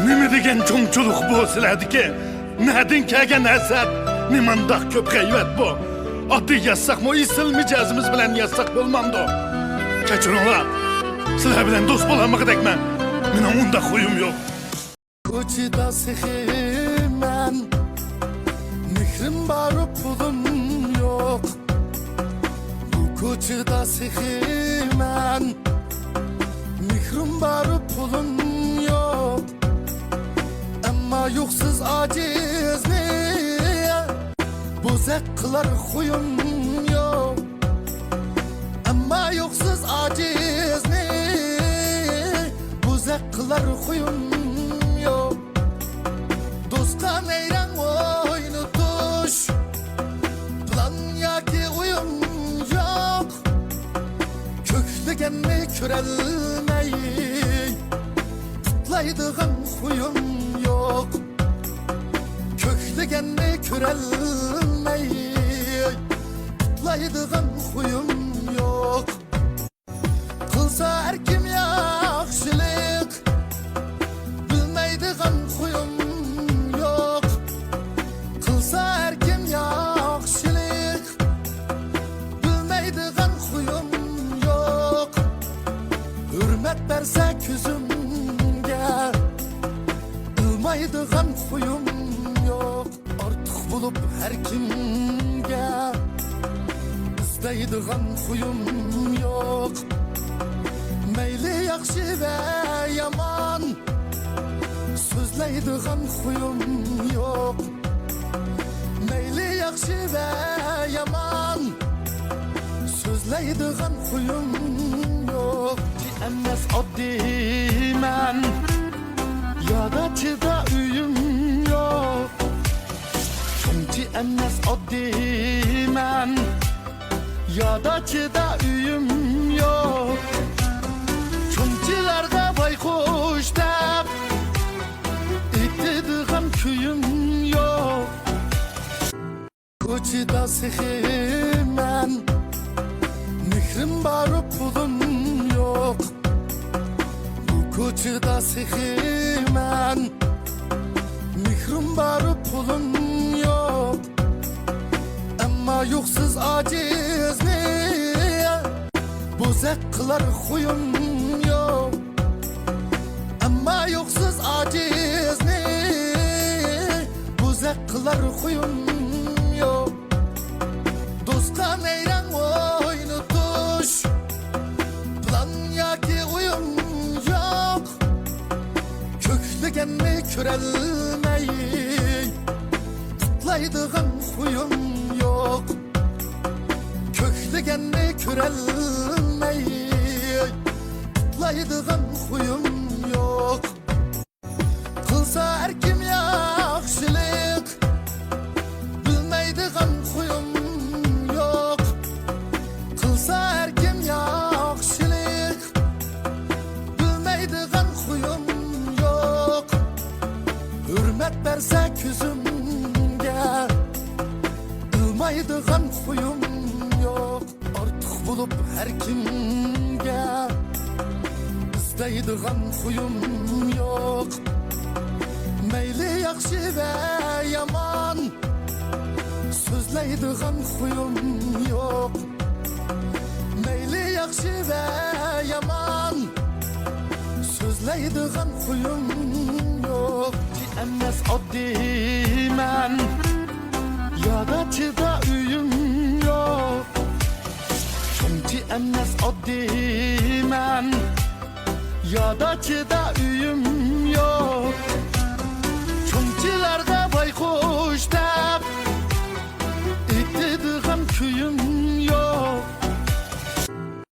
Nima degan cho'ngchilik bu sizlardiki? Nadin kelgan hasad, nimandaq ko'p g'ayvat bu. Oddiy yazsaqmi, isil mijozimiz bilan yazsaq bo'lmamdi. Kechiringlar. Sizlar bilan do'st bo'lolmagadekman. Mening unda qo'yim yo'q. Ko'chada sehiman, mehrim bor pulim yo'q. Bu ko'chada sehiman, mehrim bor pulim yo'q. Ammo yo'qsiz ojizni bo'zak qilar xo'yim yo'q. Ammo yo'qsiz ojizni bo'zak qilar xo'yim yo'q. Do'stga nayran o'yini tush, plan yoki o'yin yo'q. Ko'kliganni ko'rolmay tutlaydigan xo'yim yo'q. Ko'kliganni ko'rolmay tutlaydigan xo'yim yo'q. Qilsa har kim yaxshilik, bilmaydigan xo'yim yo'q. Qilsa har kim yaxshilik, bilmaydigan xo'yim yo'q. Hurmat bersa ko'zimga, bilmaydigan xo'yim yo'q. Ortiq bo'lib har kimga istaydigan xo'yim yo'q. Mayli yaxshi va yomon so'zlaydigan xo'yim yo'q. Mayli yaxshi va yomon so'zlaydigan xo'yim yo'q. Emas oddiyman, yodachida uyim yo'q. Chunki emas oddiyman, yodachida uyim yo'q. Chunchilarga bayqush deb aytadigan kuyim yo'q. Ko'chada sehiman, mehrim bor pulim yo'q. Bu ko'chada sehiman, mehrim bor pulim yo'q. Ammo yo'qsiz ojizni bo'zak qilar xo'yim yo'q. Ammo yo'qsiz ojizni bo'zak qilar xo'yim yo'q. Do'stga nayran o'yini tush, plan yoki o'yin yo'q. Ko'kliganni ko'rolmay tutlaydigan xo'yim yo'q. Ko'kliganni ko'rolmay tutlaydigan xo'yim yo'q. Qilsa har kim yaxshilik, bilmaydigan xo'yim yo'q. Qilsa har kim yaxshilik, bilmaydigan xo'yim yo'q. Hurmat bersa ko'zimga, bilmaydigan xo'yim yo'q. Ortiq bo'lib har kimga istaydigan xo'yim yo'q. Mayli yaxshi va yomon so'zlaydigan xo'yim yo'q. Mayli yaxshi va yomon so'zlaydigan xo'yim yo'q. Emas oddiyman, yodachida uyim yo'q. Chunki emas oddiyman, yodachida uyim